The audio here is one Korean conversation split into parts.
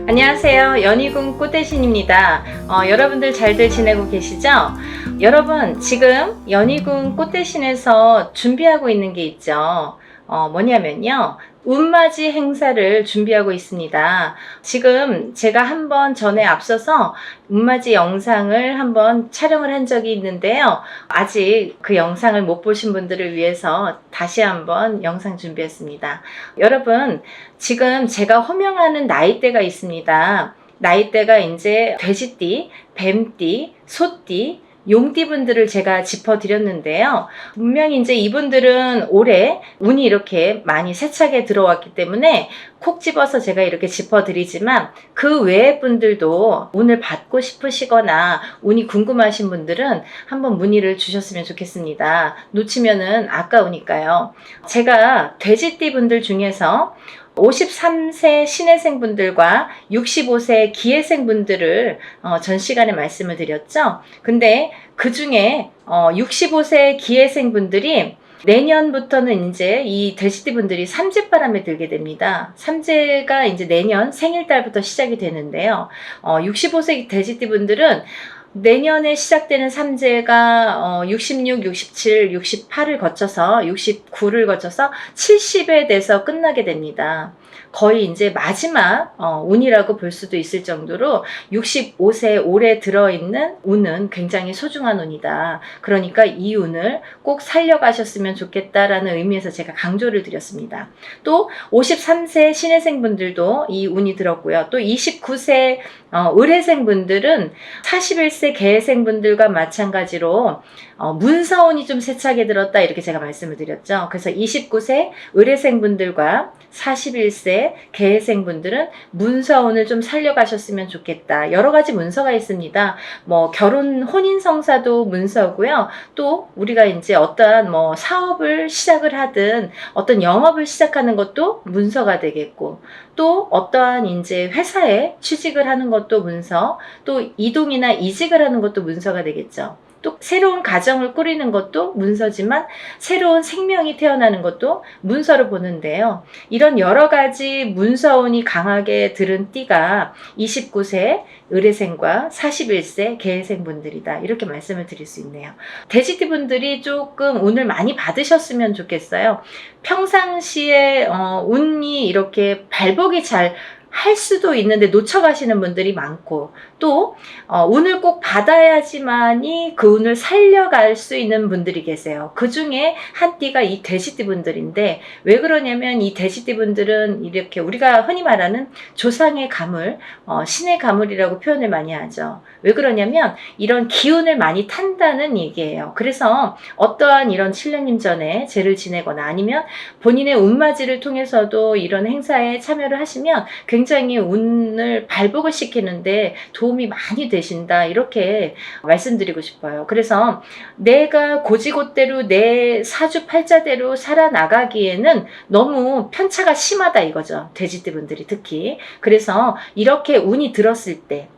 안녕하세요. 연희군 꽃대신입니다. 여러분들 잘들 지내고 계시죠? 여러분, 지금 연희군 꽃대신에서 준비하고 있는 게 있죠. 뭐냐면요. 운맞이 행사를 준비하고 있습니다. 지금 제가 한번 전에 앞서서 운맞이 영상을 한번 촬영을 한 적이 있는데요. 아직 그 영상을 못 보신 분들을 위해서 다시 한번 영상 준비했습니다. 여러분, 지금 제가 호명하는 나이대가 있습니다. 나이대가 이제 돼지띠, 뱀띠, 소띠, 용띠분들을 제가 짚어드렸는데요. 분명히 이제 이분들은 올해 운이 이렇게 많이 세차게 들어왔기 때문에 콕 집어서 제가 이렇게 짚어드리지만 그 외의 분들도 운을 받고 싶으시거나 운이 궁금하신 분들은 한번 문의를 주셨으면 좋겠습니다. 놓치면은 아까우니까요. 제가 돼지띠 분들 중에서 53세 신혜생 분들과 65세 기혜생 분들을 전 시간에 말씀을 드렸죠. 근데 그 중에 65세 기혜생 분들이 내년부터는 이제 이 돼지띠 분들이 삼재바람에 들게 됩니다. 삼재가 이제 내년 생일달부터 시작이 되는데요. 65세 돼지띠 분들은 내년에 시작되는 삼재가 66, 67, 68을 거쳐서 69를 거쳐서 70에 돼서 끝나게 됩니다. 거의 이제 마지막 운이라고 볼 수도 있을 정도로 65세 올해 들어있는 운은 굉장히 소중한 운이다. 그러니까 이 운을 꼭 살려가셨으면 좋겠다라는 의미에서 제가 강조를 드렸습니다. 또 53세 신혜생 분들도 이 운이 들었고요. 또 29세 을해생 분들은 41세 개해생 분들과 마찬가지로 문서운이 좀 세차게 들었다 이렇게 제가 말씀을 드렸죠. 그래서 29세 을해생 분들과 41세 개해생 분들은 문서운을 좀 살려가셨으면 좋겠다. 여러 가지 문서가 있습니다. 뭐 결혼 혼인 성사도 문서고요. 또 우리가 이제 어떠한 뭐 사업을 시작을 하든 어떤 영업을 시작하는 것도 문서가 되겠고, 또 어떠한 이제 회사에 취직을 하는 것도 문서, 또 이동이나 이직을 하는 것도 문서가 되겠죠. 또 새로운 가정을 꾸리는 것도 문서지만 새로운 생명이 태어나는 것도 문서로 보는데요. 이런 여러 가지 문서운이 강하게 들은 띠가 29세 을해생과 41세 개해생 분들이다. 이렇게 말씀을 드릴 수 있네요. 돼지띠 분들이 조금 운을 많이 받으셨으면 좋겠어요. 평상시에 운이 이렇게 발복이 잘 할 수도 있는데 놓쳐가시는 분들이 많고, 또 운을 꼭 받아야지만이 그 운을 살려갈 수 있는 분들이 계세요. 그 중에 한 띠가 이 돼지띠 분들인데, 왜 그러냐면 이 돼지띠 분들은 이렇게 우리가 흔히 말하는 조상의 가물, 신의 가물이라고 표현을 많이 하죠. 왜 그러냐면 이런 기운을 많이 탄다는 얘기예요. 그래서 어떠한 이런 7년님 전에 제를 지내거나 아니면 본인의 운맞이를 통해서도 이런 행사에 참여를 하시면 굉장히 운을 발복을 시키는데 도움이 많이 되신다, 이렇게 말씀드리고 싶어요. 그래서 내가 고지고대로 내 사주팔자대로 살아나가기에는 너무 편차가 심하다 이거죠. 돼지띠 분들이 특히. 그래서 이렇게 운이 들었을 때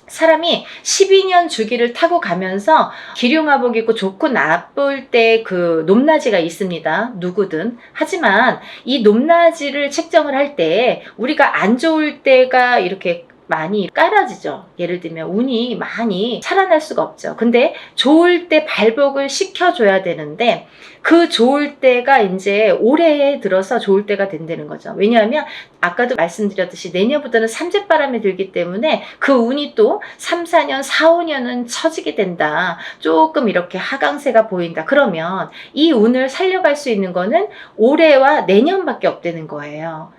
사람이 12년 주기를 타고 가면서 기륭화복 입고 좋고 나쁠 때 그 높낮이가 있습니다. 누구든. 하지만 이 높낮이를 책정을 할 때 우리가 안 좋을 때가 이렇게 많이 깔아지죠. 예를 들면 운이 많이 살아날 수가 없죠. 근데 좋을 때 발복을 시켜줘야 되는데 그 좋을 때가 이제 올해에 들어서 좋을 때가 된다는 거죠. 왜냐하면 아까도 말씀드렸듯이 내년부터는 삼재바람이 들기 때문에 그 운이 또 3, 4년, 4, 5년은 처지게 된다. 조금 이렇게 하강세가 보인다. 그러면 이 운을 살려갈 수 있는 거는 올해와 내년밖에 없다는 거예요.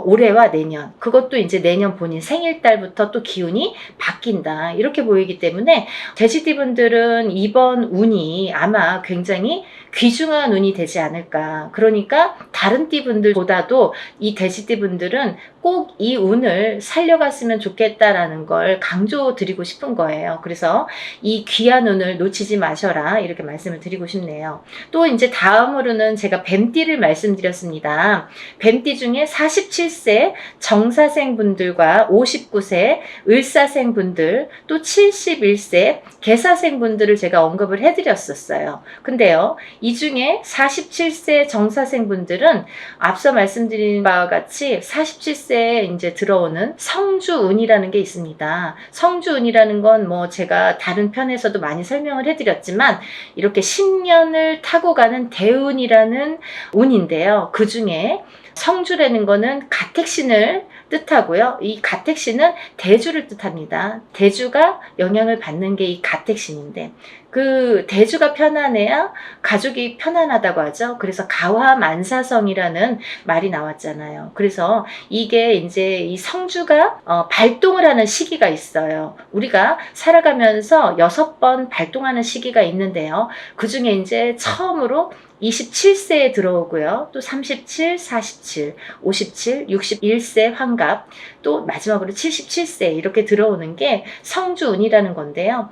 올해와 내년, 그것도 이제 내년 본인 생일달부터 또 기운이 바뀐다, 이렇게 보이기 때문에 돼지띠 분들은 이번 운이 아마 굉장히 귀중한 운이 되지 않을까. 그러니까 다른 띠 분들보다도 이 돼지띠 분들은 꼭 이 운을 살려갔으면 좋겠다라는 걸 강조드리고 싶은 거예요. 그래서 이 귀한 운을 놓치지 마셔라, 이렇게 말씀을 드리고 싶네요. 또 이제 다음으로는 제가 뱀띠를 말씀드렸습니다. 뱀띠 중에 47세 정사생 분들과 59세 을사생 분들, 또 71세 개사생 분들을 제가 언급을 해드렸었어요. 근데요, 이 중에 47세 정사생분들은 앞서 말씀드린 바와 같이 47세에 이제 들어오는 성주운이라는 게 있습니다. 성주운이라는 건 뭐 제가 다른 편에서도 많이 설명을 해드렸지만 이렇게 10년을 타고 가는 대운이라는 운인데요. 그 중에 성주라는 거는 가택신을 뜻하고요. 이 가택신은 대주를 뜻합니다. 대주가 영향을 받는 게 이 가택신인데 그 대주가 편안해야 가족이 편안하다고 하죠. 그래서 가화만사성이라는 말이 나왔잖아요. 그래서 이게 이제 이 성주가 발동을 하는 시기가 있어요. 우리가 살아가면서 6번 발동하는 시기가 있는데요. 그 중에 이제 처음으로 27세에 들어오고요. 또 37, 47, 57, 61세 환갑, 또 마지막으로 77세 이렇게 들어오는 게 성주운이라는 건데요.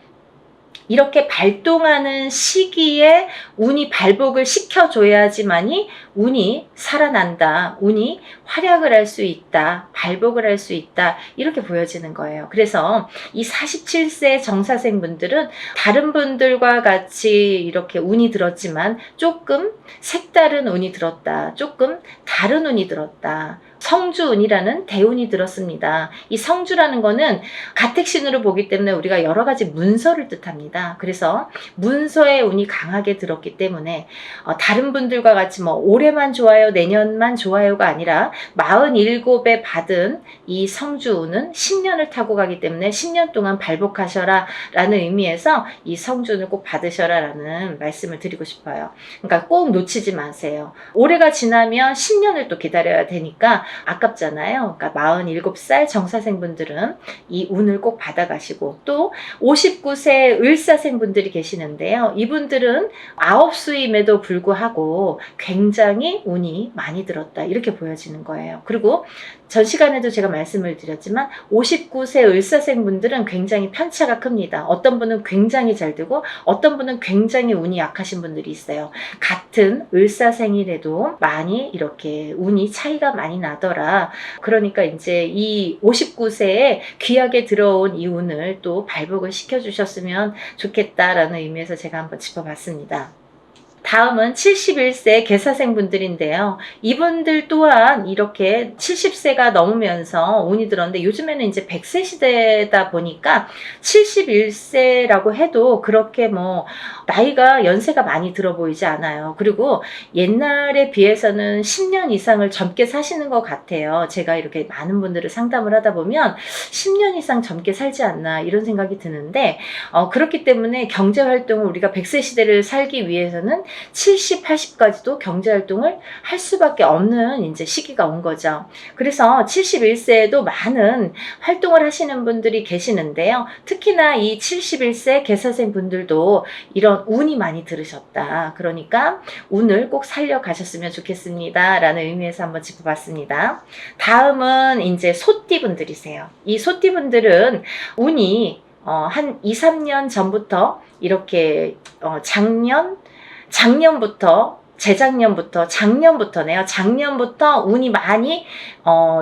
이렇게 발동하는 시기에 운이 발복을 시켜줘야지만이 운이 살아난다, 운이 활약을 할 수 있다, 발복을 할 수 있다, 이렇게 보여지는 거예요. 그래서 이 47세 정사생분들은 다른 분들과 같이 이렇게 운이 들었지만 조금 색다른 운이 들었다, 조금 다른 운이 들었다. 성주운이라는 대운이 들었습니다. 이 성주라는 거는 가택신으로 보기 때문에 우리가 여러 가지 문서를 뜻합니다. 그래서 문서의 운이 강하게 들었기 때문에 다른 분들과 같이 뭐 올해만 좋아요, 내년만 좋아요가 아니라 47에 받은 이 성주운은 10년을 타고 가기 때문에 10년 동안 발복하셔라 라는 의미에서 이 성주운을 꼭 받으셔라 라는 말씀을 드리고 싶어요. 그러니까 꼭 놓치지 마세요. 올해가 지나면 10년을 또 기다려야 되니까 아깝잖아요. 그러니까 47살 정사생분들은 이 운을 꼭 받아가시고, 또 59세 을사생분들이 계시는데요. 이분들은 아홉수임에도 불구하고 굉장히 운이 많이 들었다, 이렇게 보여지는 거예요. 그리고 전 시간에도 제가 말씀을 드렸지만 59세 을사생분들은 굉장히 편차가 큽니다. 어떤 분은 굉장히 잘 되고 어떤 분은 굉장히 운이 약하신 분들이 있어요. 같은 을사생이라도 많이 이렇게 운이 차이가 많이 나더라. 그러니까 이제 이 59세에 귀하게 들어온 이 운을 또 발복을 시켜주셨으면 좋겠다라는 의미에서 제가 한번 짚어봤습니다. 다음은 71세 계사생분들인데요. 이분들 또한 이렇게 70세가 넘으면서 운이 들었는데 요즘에는 이제 100세 시대다 보니까 71세라고 해도 그렇게 뭐 나이가 연세가 많이 들어 보이지 않아요. 그리고 옛날에 비해서는 10년 이상을 젊게 사시는 것 같아요. 제가 이렇게 많은 분들을 상담을 하다 보면 10년 이상 젊게 살지 않나 이런 생각이 드는데 그렇기 때문에 경제활동을 우리가 100세 시대를 살기 위해서는 70, 80까지도 경제활동을 할 수밖에 없는 이제 시기가 온 거죠. 그래서 71세에도 많은 활동을 하시는 분들이 계시는데요. 특히나 이 71세 계사생 분들도 이런 운이 많이 들으셨다. 그러니까 운을 꼭 살려가셨으면 좋겠습니다. 라는 의미에서 한번 짚어봤습니다. 다음은 이제 소띠 분들이세요. 이 소띠 분들은 운이 한 2, 3년 전부터 이렇게 작년부터 운이 많이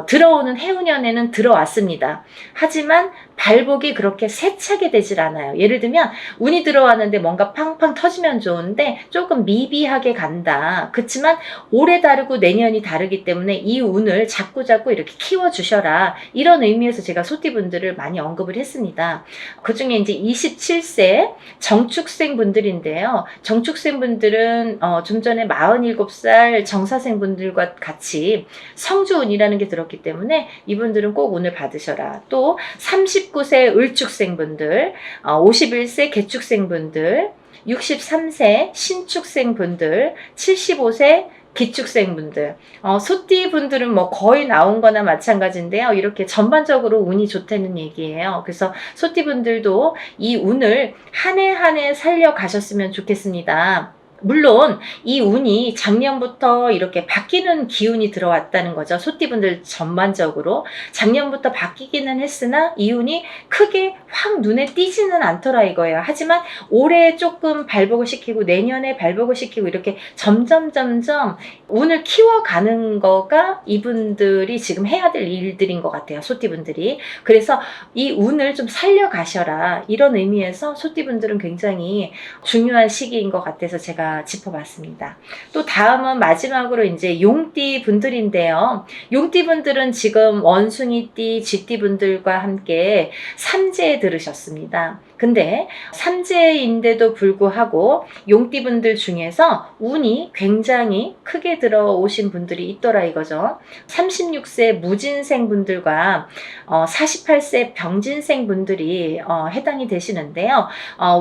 들어오는 해운년에는 들어왔습니다. 하지만 발복이 그렇게 세차게 되질 않아요. 예를 들면 운이 들어왔는데 뭔가 팡팡 터지면 좋은데 조금 미비하게 간다. 그렇지만 올해 다르고 내년이 다르기 때문에 이 운을 자꾸자꾸 이렇게 키워주셔라. 이런 의미에서 제가 소띠분들을 많이 언급을 했습니다. 그 중에 이제 27세 정축생 분들인데요. 정축생 분들은 좀 전에 47살 정사생 분들과 같이 성주운이라는 게 들었기 때문에 이분들은 꼭 운을 받으셔라. 또 39세 을축생분들, 51세 개축생분들, 63세 신축생분들, 75세 기축생분들, 소띠분들은 뭐 거의 나온 거나 마찬가지인데요. 이렇게 전반적으로 운이 좋다는 얘기예요. 그래서 소띠분들도 이 운을 한 해 한 해 살려가셨으면 좋겠습니다. 물론 이 운이 작년부터 이렇게 바뀌는 기운이 들어왔다는 거죠. 소띠분들 전반적으로 작년부터 바뀌기는 했으나 이 운이 크게 확 눈에 띄지는 않더라 이거예요. 하지만 올해 조금 발복을 시키고 내년에 발복을 시키고 이렇게 점점 운을 키워가는 거가 이분들이 지금 해야 될 일들인 것 같아요. 소띠분들이. 그래서 이 운을 좀 살려가셔라 이런 의미에서 소띠분들은 굉장히 중요한 시기인 것 같아서 제가 제가 짚어봤습니다. 또 다음은 마지막으로 이제 용띠 분들인데요. 용띠 분들은 지금 원숭이띠, 쥐띠 분들과 함께 삼재에 들으셨습니다. 근데 삼재인데도 불구하고 용띠 분들 중에서 운이 굉장히 크게 들어오신 분들이 있더라 이거죠. 36세 무진생 분들과 48세 병진생 분들이 해당이 되시는데요.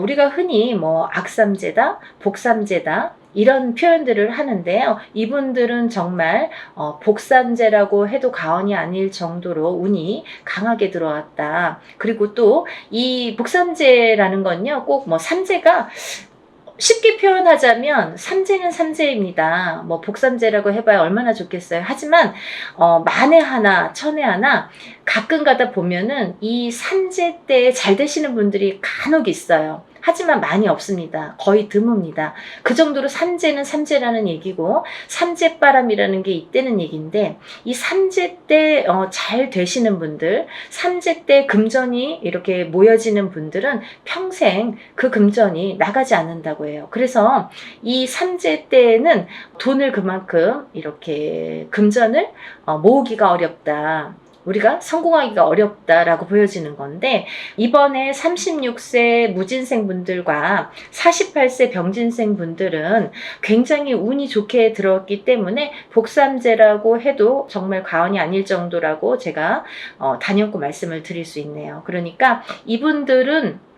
우리가 흔히 뭐 악삼재다, 복삼재다 이런 표현들을 하는데요. 이분들은 정말 복삼재라고 해도 과언이 아닐 정도로 운이 강하게 들어왔다. 그리고 또 이 복삼재라는 건요, 꼭 뭐 삼재가 쉽게 표현하자면 삼재는 삼재입니다. 뭐 복삼재라고 해봐야 얼마나 좋겠어요. 하지만 만에 하나 천에 하나 가끔 가다 보면은 이 삼재 때 잘 되시는 분들이 간혹 있어요. 하지만 많이 없습니다. 거의 드뭅니다. 그 정도로 삼재는 삼재라는 얘기고 삼재바람이라는 게 있다는 얘기인데, 이 삼재 때 잘 되시는 분들, 삼재 때 금전이 이렇게 모여지는 분들은 평생 그 금전이 나가지 않는다고 해요. 그래서 이 삼재 때는 돈을 그만큼 이렇게 금전을 모으기가 어렵다. 우리가 성공하기가 어렵다라고 보여지는 건데, 이번에 36세 무진생 분들과 48세 병진생 분들은 굉장히 운이 좋게 들어왔기 때문에 복삼재라고 해도 정말 과언이 아닐 정도라고 제가 단연코 말씀을 드릴 수 있네요. 그러니까 이분들은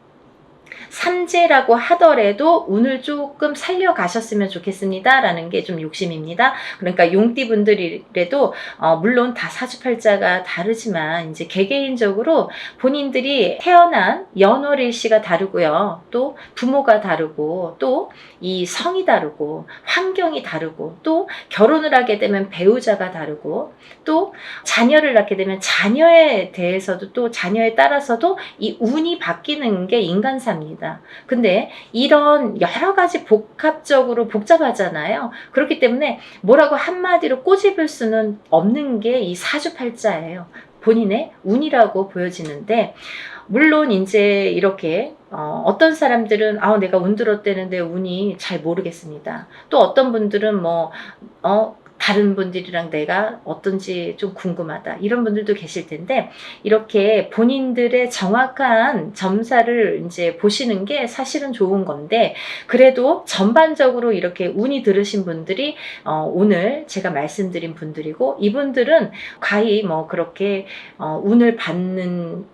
삼재라고 하더라도 운을 조금 살려가셨으면 좋겠습니다 라는 게 좀 욕심입니다. 그러니까 용띠 분들이라도 물론 다 사주팔자가 다르지만 이제 개개인적으로 본인들이 태어난 연월일시가 다르고요, 또 부모가 다르고, 또 이 성이 다르고, 환경이 다르고, 또 결혼을 하게 되면 배우자가 다르고, 또 자녀를 낳게 되면 자녀에 대해서도, 또 자녀에 따라서도 이 운이 바뀌는 게 인간사입니다. 근데 이런 여러 가지 복합적으로 복잡하잖아요. 그렇기 때문에 뭐라고 한마디로 꼬집을 수는 없는 게 이 사주팔자예요. 본인의 운이라고 보여지는데, 물론 이제 이렇게 어떤 사람들은 내가 운 들었다는데 운이 잘 모르겠습니다. 또 어떤 분들은 다른 분들이랑 내가 어떤지 좀 궁금하다, 이런 분들도 계실 텐데, 이렇게 본인들의 정확한 점사를 이제 보시는 게 사실은 좋은 건데, 그래도 전반적으로 이렇게 운이 들으신 분들이 오늘 제가 말씀드린 분들이고, 이분들은 과히 그렇게 운을 받는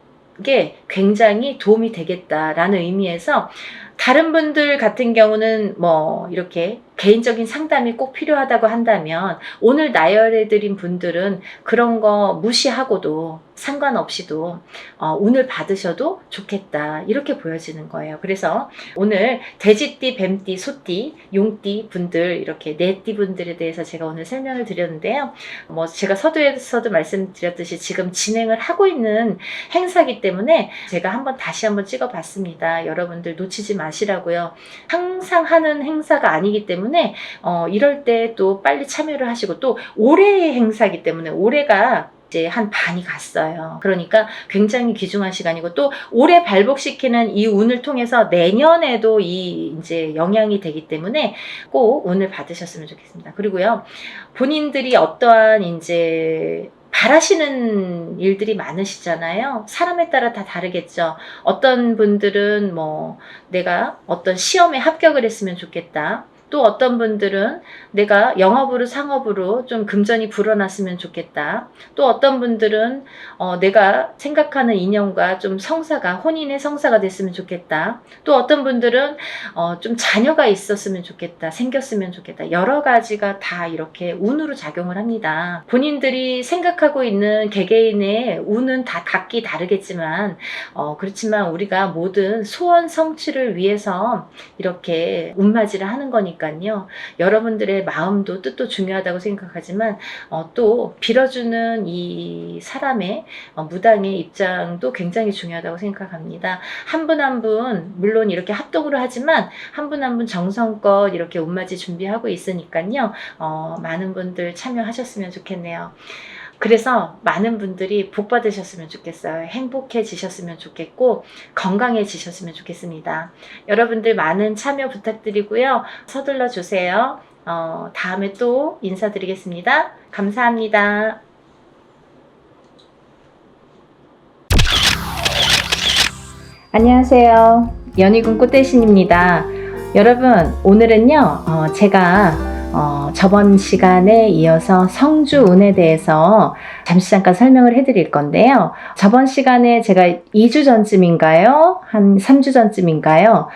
게 굉장히 도움이 되겠다라는 의미에서, 다른 분들 같은 경우는 이렇게 개인적인 상담이 꼭 필요하다고 한다면, 오늘 나열해드린 분들은 그런 거 무시하고도 상관없이도 운을 받으셔도 좋겠다, 이렇게 보여지는 거예요. 그래서 오늘 돼지띠, 뱀띠, 소띠, 용띠 분들, 이렇게 네 띠 분들에 대해서 제가 오늘 설명을 드렸는데요. 제가 서두에서도 말씀드렸듯이 지금 진행을 하고 있는 행사이기 때문에 제가 다시 한번 찍어봤습니다. 여러분들 놓치지 마시라고요. 항상 하는 행사가 아니기 때문에 이럴 때 또 빨리 참여를 하시고, 또 올해의 행사이기 때문에 올해가 이제 한 반이 갔어요. 그러니까 굉장히 귀중한 시간이고, 또 올해 발복시키는 이 운을 통해서 내년에도 이제 영향이 되기 때문에 꼭 운을 받으셨으면 좋겠습니다. 그리고요, 본인들이 어떠한 이제 바라시는 일들이 많으시잖아요. 사람에 따라 다 다르겠죠. 어떤 분들은 내가 어떤 시험에 합격을 했으면 좋겠다. 또 어떤 분들은 내가 영업으로 상업으로 좀 금전이 불어났으면 좋겠다. 또 어떤 분들은 내가 생각하는 인연과 좀 혼인의 성사가 됐으면 좋겠다. 또 어떤 분들은 좀 자녀가 있었으면 좋겠다, 생겼으면 좋겠다. 여러 가지가 다 이렇게 운으로 작용을 합니다. 본인들이 생각하고 있는 개개인의 운은 다 각기 다르겠지만, 그렇지만 우리가 모든 소원 성취를 위해서 이렇게 운맞이를 하는 거니까요. 여러분들의 마음도 뜻도 중요하다고 생각하지만, 또 빌어주는 이 사람의 무당의 입장도 굉장히 중요하다고 생각합니다. 한 분 한 분 물론 이렇게 합동으로 하지만 한 분 한 분 정성껏 이렇게 운맞이 준비하고 있으니까요. 많은 분들 참여하셨으면 좋겠네요. 그래서 많은 분들이 복 받으셨으면 좋겠어요. 행복해지셨으면 좋겠고 건강해지셨으면 좋겠습니다. 여러분들 많은 참여 부탁드리고요. 서둘러 주세요. 다음에 또 인사드리겠습니다. 감사합니다. 안녕하세요. 연희군 꽃대신입니다. 여러분, 오늘은요, 제가 저번 시간에 이어서 성주운에 대해서 잠깐 설명을 해드릴 건데요. 저번 시간에 제가 2주 전쯤인가요? 한 3주 전쯤인가요?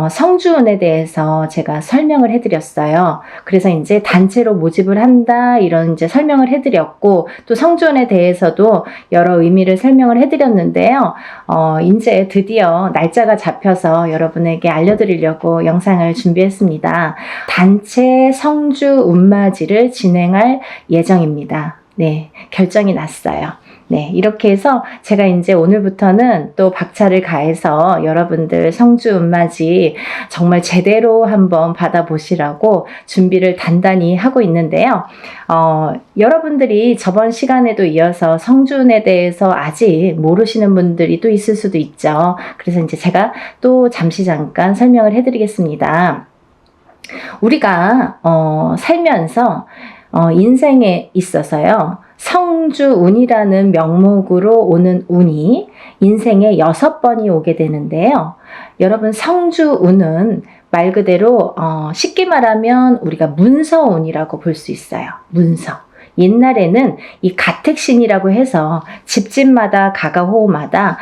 성주운에 대해서 제가 설명을 해드렸어요. 그래서 이제 단체로 모집을 한다, 이런 이제 설명을 해드렸고, 또 성주운에 대해서도 여러 의미를 설명을 해드렸는데요. 이제 드디어 날짜가 잡혀서 여러분에게 알려드리려고 영상을 준비했습니다. 단체 성주 운맞이를 진행할 예정입니다. 네, 결정이 났어요. 네, 이렇게 해서 제가 이제 오늘부터는 또 박차를 가해서 여러분들 성주 운맞이 정말 제대로 한번 받아보시라고 준비를 단단히 하고 있는데요. 여러분들이 저번 시간에도 이어서 성주운에 대해서 아직 모르시는 분들이 또 있을 수도 있죠. 그래서 이제 제가 또 잠깐 설명을 해드리겠습니다. 우리가 살면서 인생에 있어서요, 성주운이라는 명목으로 오는 운이 인생에 6번이 오게 되는데요. 여러분, 성주운은 말 그대로 쉽게 말하면 우리가 문서운이라고 볼 수 있어요. 문서. 옛날에는 이 가택신이라고 해서 집집마다 가가호호마다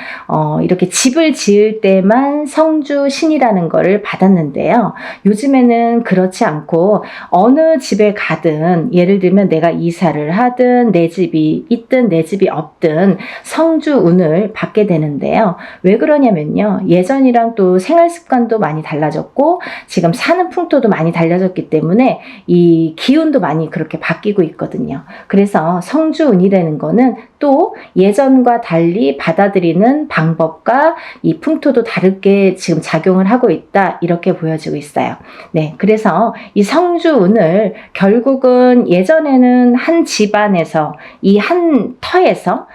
이렇게 집을 지을 때만 성주신이라는 거를 받았는데요. 요즘에는 그렇지 않고 어느 집에 가든, 예를 들면 내가 이사를 하든 내 집이 있든 내 집이 없든 성주운을 받게 되는데요. 왜 그러냐면요, 예전이랑 또 생활 습관도 많이 달라졌고 지금 사는 풍토도 많이 달라졌기 때문에 이 기운도 많이 그렇게 바뀌고 있거든요. 그래서 성주운이라는 거는 또 예전과 달리 받아들이는 방법과 이 풍토도 다르게 지금 작용을 하고 있다, 이렇게 보여지고 있어요. 네, 그래서 이 성주운을 결국은 예전에는 한 집안에서, 이 한 터에서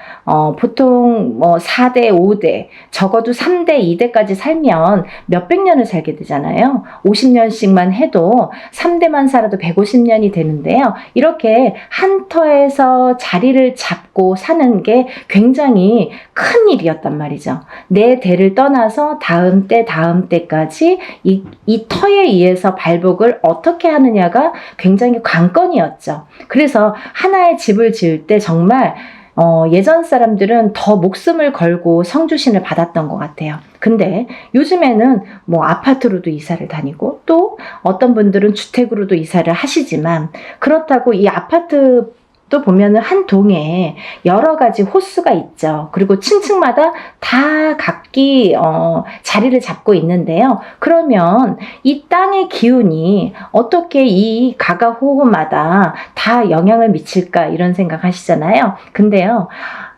보통 뭐 4대, 5대, 적어도 3대, 2대까지 살면 몇백 년을 살게 되잖아요. 50년씩만 해도 3대만 살아도 150년이 되는데요. 이렇게 한 터에서 자리를 잡고 사는 게 굉장히 큰 일이었단 말이죠. 내 대를 떠나서 다음 때까지 이 터에 의해서 발복을 어떻게 하느냐가 굉장히 관건이었죠. 그래서 하나의 집을 지을 때 정말 예전 사람들은 더 목숨을 걸고 성주신을 받았던 것 같아요. 근데 요즘에는 뭐 아파트로도 이사를 다니고 또 어떤 분들은 주택으로도 이사를 하시지만, 그렇다고 이 아파트 또 보면은 한 동에 여러 가지 호수가 있죠. 그리고 층층마다 다 각기 자리를 잡고 있는데요. 그러면 이 땅의 기운이 어떻게 이 가가호호마다 다 영향을 미칠까, 이런 생각 하시잖아요. 근데요,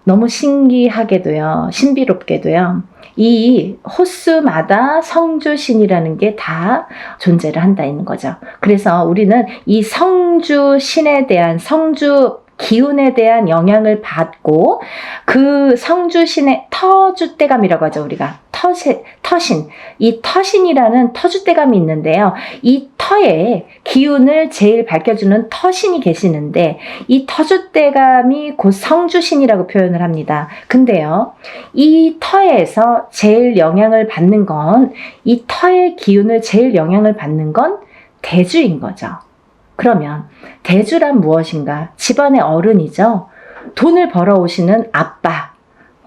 너무 신기하게도요, 신비롭게도요, 이 호수마다 성주신이라는 게 다 존재를 한다는 거죠. 그래서 우리는 이 성주신에 대한, 성주 기운에 대한 영향을 받고, 그 성주신의 터줏대감이라고 하죠. 우리가 터신, 이 터신이라는 터줏대감이 있는데요. 이 터의 기운을 제일 밝혀주는 터신이 계시는데, 이 터줏대감이 곧 성주신이라고 표현을 합니다. 근데요, 이 터에서 제일 영향을 받는 건, 이 터의 기운을 제일 영향을 받는 건 대주인 거죠. 그러면 대주란 무엇인가? 집안의 어른이죠. 돈을 벌어오시는 아빠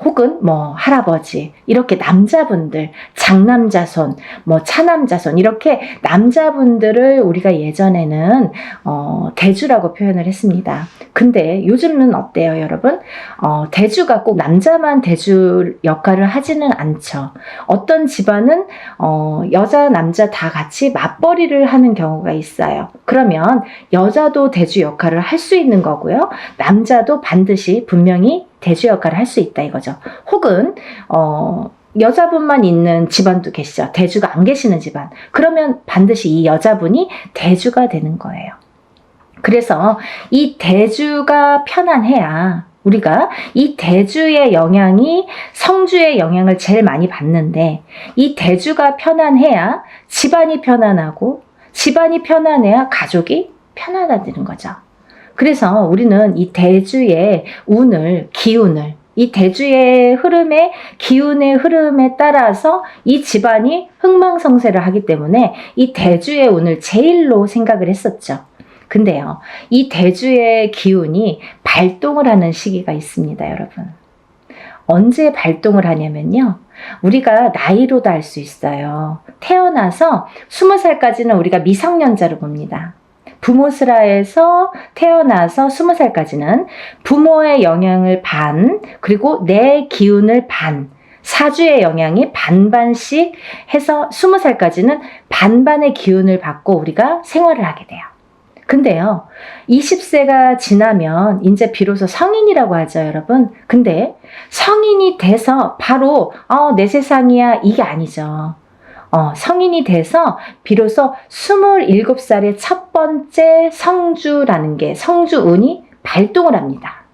혹은 뭐 할아버지, 이렇게 남자분들, 장남자손, 뭐 차남자손, 이렇게 남자분들을 우리가 예전에는 대주라고 표현을 했습니다. 근데 요즘은 어때요, 여러분? 대주가 꼭 남자만 대주 역할을 하지는 않죠. 어떤 집안은 여자, 남자 다 같이 맞벌이를 하는 경우가 있어요. 그러면 여자도 대주 역할을 할 수 있는 거고요. 남자도 반드시 분명히 대주 역할을 할 수 있다, 이거죠. 혹은 여자분만 있는 집안도 계시죠. 대주가 안 계시는 집안. 그러면 반드시 이 여자분이 대주가 되는 거예요. 그래서 이 대주가 편안해야 우리가 이 대주의 영향이 성주의 영향을 제일 많이 받는데, 이 대주가 편안해야 집안이 편안하고, 집안이 편안해야 가족이 편안해지는 거죠. 그래서 우리는 이 대주의 운을, 기운을, 이 대주의 흐름의 기운의 흐름에 따라서 이 집안이 흥망성쇠를 하기 때문에 이 대주의 운을 제일로 생각을 했었죠. 근데요, 이 대주의 기운이 발동을 하는 시기가 있습니다, 여러분. 언제 발동을 하냐면요, 우리가 나이로도 알 수 있어요. 태어나서 20살까지는 우리가 미성년자로 봅니다. 부모스라에서 태어나서 20살까지는 부모의 영향을 반, 그리고 내 기운을 반, 사주의 영향이 반반씩 해서 20살까지는 반반의 기운을 받고 우리가 생활을 하게 돼요. 근데요, 20세가 지나면 이제 비로소 성인이라고 하죠, 여러분. 근데 성인이 돼서 바로 내 세상이야, 이게 아니죠. 성인이 돼서 비로소 27살의 첫 번째 성주라는 게, 성주운이 발동을 합니다.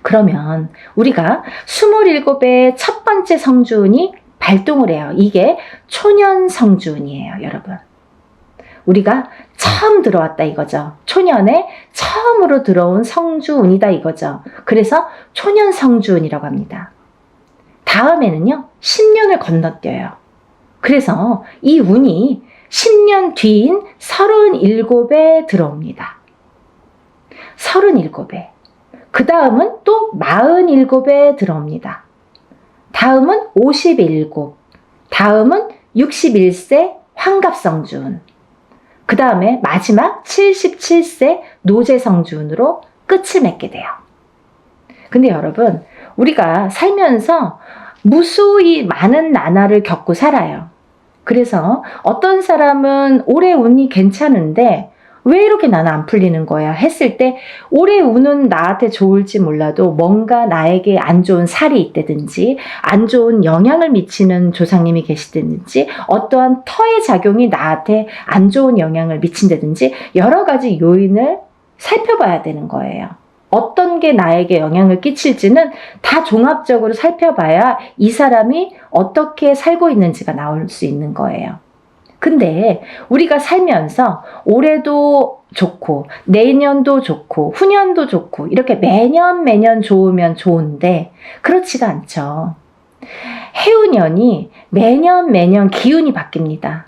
그러면 우리가 27의 첫 번째 성주운이 발동을 해요. 이게 초년 성주운이에요, 여러분. 우리가 처음 들어왔다 이거죠. 초년에 처음으로 들어온 성주운이다 이거죠. 그래서 초년 성주운이라고 합니다. 다음에는요, 10년을 건너뛰어요. 그래서 이 운이 10년 뒤인 37에 들어옵니다. 37에. 그 다음은 또 47에 들어옵니다. 다음은 57. 다음은 61세 환갑성주운. 그 다음에 마지막 77세 노제성주운으로 끝을 맺게 돼요. 근데 여러분, 우리가 살면서 무수히 많은 나날을 겪고 살아요. 그래서 어떤 사람은 올해 운이 괜찮은데 왜 이렇게 나는 안 풀리는 거야 했을 때, 올해 운은 나한테 좋을지 몰라도 뭔가 나에게 안 좋은 살이 있다든지, 안 좋은 영향을 미치는 조상님이 계시다든지, 어떠한 터의 작용이 나한테 안 좋은 영향을 미친다든지, 여러 가지 요인을 살펴봐야 되는 거예요. 어떤 게 나에게 영향을 끼칠지는 다 종합적으로 살펴봐야 이 사람이 어떻게 살고 있는지가 나올 수 있는 거예요. 근데 우리가 살면서 올해도 좋고 내년도 좋고 후년도 좋고 이렇게 매년 좋으면 좋은데 그렇지가 않죠. 해운년이 매년 기운이 바뀝니다.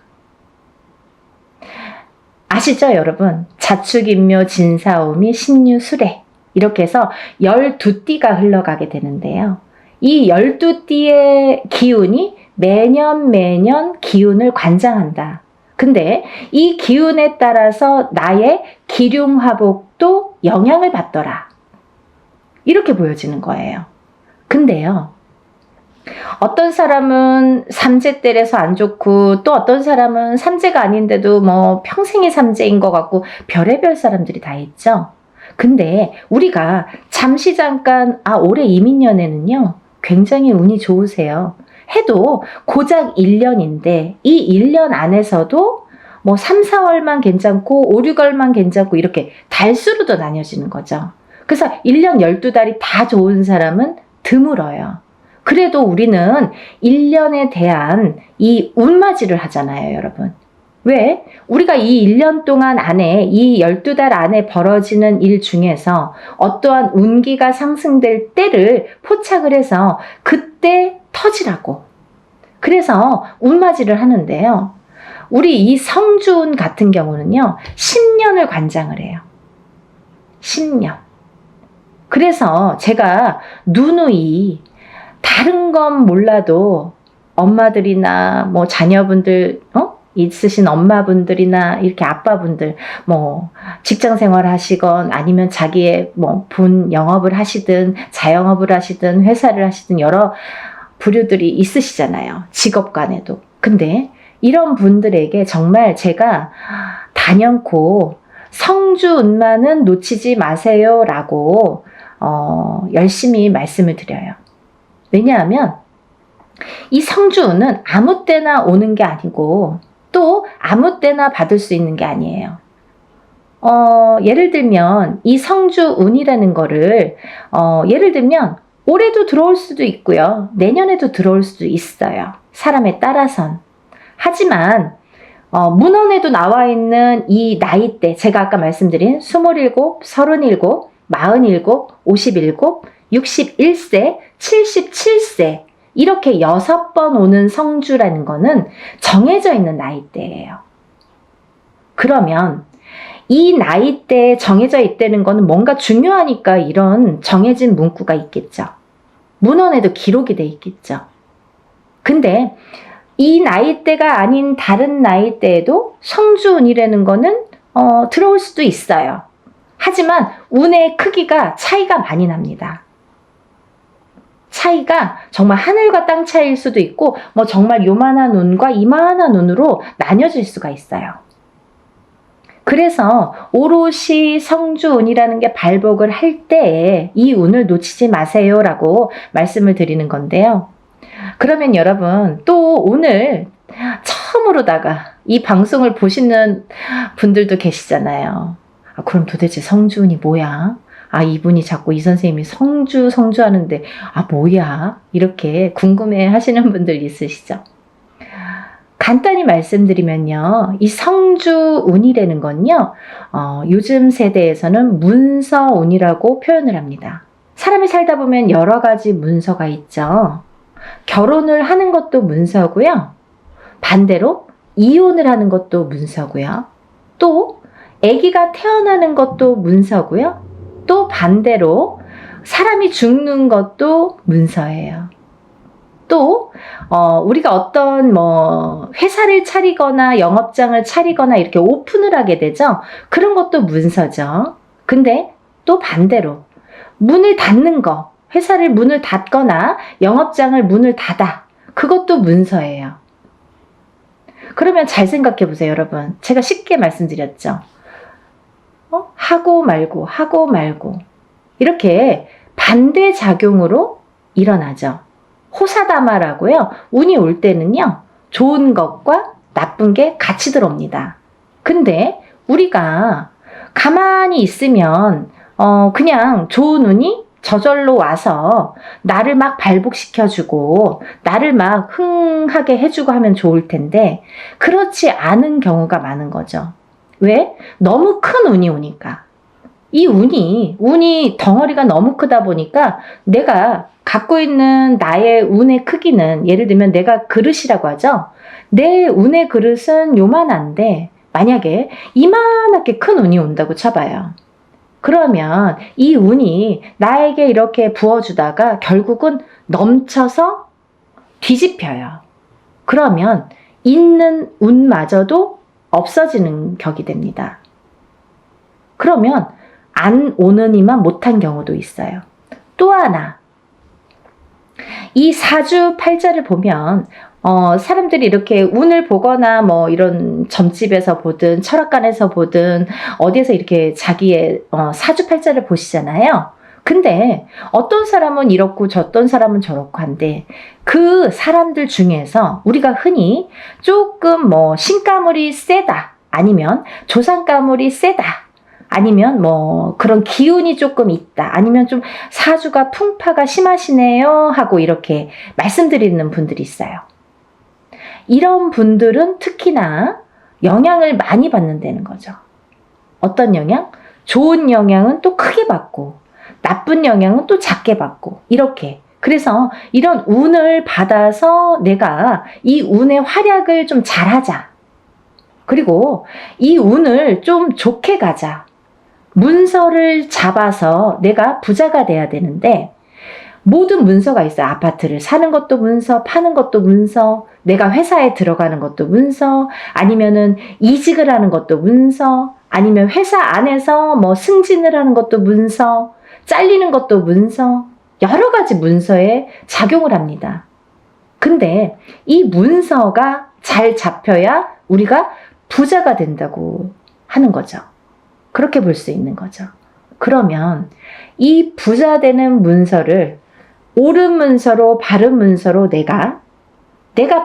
아시죠, 여러분? 자축인묘 진사오미 신유술해 이렇게 해서 12띠가 흘러가게 되는데요. 이 12띠의 기운이 매년 기운을 관장한다. 근데 이 기운에 따라서 나의 기륭화복도 영향을 받더라. 이렇게 보여지는 거예요. 근데요, 어떤 사람은 삼재때려서 안 좋고, 또 어떤 사람은 삼재가 아닌데도 뭐 평생이 삼재인 것 같고, 별의별 사람들이 다 있죠. 근데 우리가 잠깐 올해 이민년에는요 굉장히 운이 좋으세요 해도 고작 1년인데, 이 1년 안에서도 뭐 3, 4월만 괜찮고 5, 6월만 괜찮고 이렇게 달수로도 나뉘어지는 거죠. 그래서 1년 12달이 다 좋은 사람은 드물어요. 그래도 우리는 1년에 대한 이 운맞이를 하잖아요, 여러분. 왜? 우리가 이 1년 동안 안에, 이 12달 안에 벌어지는 일 중에서 어떠한 운기가 상승될 때를 포착을 해서 그때 터지라고. 그래서 운맞이를 하는데요. 우리 이 성주운 같은 경우는요, 10년을 관장을 해요. 10년. 그래서 제가 누누이 다른 건 몰라도 엄마들이나 뭐 자녀분들, 있으신 엄마분들이나 이렇게 아빠분들, 뭐 직장 생활 하시건 아니면 자기의 뭐 본 영업을 하시든 자영업을 하시든 회사를 하시든 여러 부류들이 있으시잖아요. 직업 간에도. 근데 이런 분들에게 정말 제가 단연코 성주운만은 놓치지 마세요 라고 열심히 말씀을 드려요. 왜냐하면 이 성주운은 아무 때나 오는 게 아니고 또 아무 때나 받을 수 있는 게 아니에요. 예를 들면 이 성주운이라는 거를 예를 들면 올해도 들어올 수도 있고요. 내년에도 들어올 수도 있어요. 사람에 따라선. 하지만 문헌에도 나와 있는 이 나이대, 제가 아까 말씀드린 27, 37, 47, 57, 61세, 77세 이렇게 6번 오는 성주라는 거는 정해져 있는 나이대예요. 그러면 이 나이대에 정해져 있다는 거는 뭔가 중요하니까 이런 정해진 문구가 있겠죠. 문헌에도 기록이 돼 있겠죠. 근데 이 나이대가 아닌 다른 나이대에도 성주운이라는 거는 들어올 수도 있어요. 하지만 운의 크기가 차이가 많이 납니다. 차이가 정말 하늘과 땅 차이일 수도 있고 뭐 정말 요만한 운과 이만한 운으로 나뉘어질 수가 있어요. 그래서 오롯이 성주운이라는 게 발복을 할 때에 이 운을 놓치지 마세요라고 말씀을 드리는 건데요. 그러면 여러분 또 오늘 처음으로다가 이 방송을 보시는 분들도 계시잖아요. 그럼 도대체 성주운이 뭐야? 이분이 자꾸 이 선생님이 성주 하는데 뭐야? 이렇게 궁금해 하시는 분들 있으시죠? 간단히 말씀드리면요. 이 성주운이라는 건요. 요즘 세대에서는 문서운이라고 표현을 합니다. 사람이 살다 보면 여러 가지 문서가 있죠. 결혼을 하는 것도 문서고요. 반대로 이혼을 하는 것도 문서고요. 또 아기가 태어나는 것도 문서고요. 또 반대로 사람이 죽는 것도 문서예요. 또 우리가 어떤 회사를 차리거나 영업장을 차리거나 이렇게 오픈을 하게 되죠. 그런 것도 문서죠. 근데 또 반대로 문을 닫는 거, 회사를 문을 닫거나 영업장을 문을 닫아. 그것도 문서예요. 그러면 잘 생각해 보세요, 여러분. 제가 쉽게 말씀드렸죠. 하고 말고 이렇게 반대작용으로 일어나죠. 호사다마라고요. 운이 올 때는요. 좋은 것과 나쁜 게 같이 들어옵니다. 근데 우리가 가만히 있으면 그냥 좋은 운이 저절로 와서 나를 막 발복시켜주고 나를 막 흥하게 해주고 하면 좋을 텐데 그렇지 않은 경우가 많은 거죠. 왜? 너무 큰 운이 오니까. 이 운이 덩어리가 너무 크다 보니까 내가 갖고 있는 나의 운의 크기는 예를 들면 내가 그릇이라고 하죠. 내 운의 그릇은 요만한데 만약에 이만하게 큰 운이 온다고 쳐봐요. 그러면 이 운이 나에게 이렇게 부어주다가 결국은 넘쳐서 뒤집혀요. 그러면 있는 운마저도 없어지는 격이 됩니다. 그러면 안 오는 이만 못한 경우도 있어요. 또 하나, 이 사주팔자를 보면 사람들이 이렇게 운을 보거나 이런 점집에서 보든 철학관에서 보든 어디에서 이렇게 자기의 사주팔자를 보시잖아요. 근데 어떤 사람은 이렇고 어떤 사람은 저렇고 한데 그 사람들 중에서 우리가 흔히 조금 신가물이 세다 아니면 조상가물이 세다 아니면 그런 기운이 조금 있다 아니면 좀 사주가 풍파가 심하시네요 하고 이렇게 말씀드리는 분들이 있어요. 이런 분들은 특히나 영향을 많이 받는다는 거죠. 어떤 영향? 좋은 영향은 또 크게 받고 나쁜 영향은 또 작게 받고 이렇게. 그래서 이런 운을 받아서 내가 이 운의 활약을 좀 잘하자. 그리고 이 운을 좀 좋게 가자. 문서를 잡아서 내가 부자가 돼야 되는데 모든 문서가 있어요. 아파트를 사는 것도 문서, 파는 것도 문서, 내가 회사에 들어가는 것도 문서, 아니면은 이직을 하는 것도 문서, 아니면 회사 안에서 승진을 하는 것도 문서, 잘리는 것도 문서, 여러 가지 문서에 작용을 합니다. 근데 이 문서가 잘 잡혀야 우리가 부자가 된다고 하는 거죠. 그렇게 볼 수 있는 거죠. 그러면 이 부자 되는 문서를 옳은 문서로 바른 문서로 내가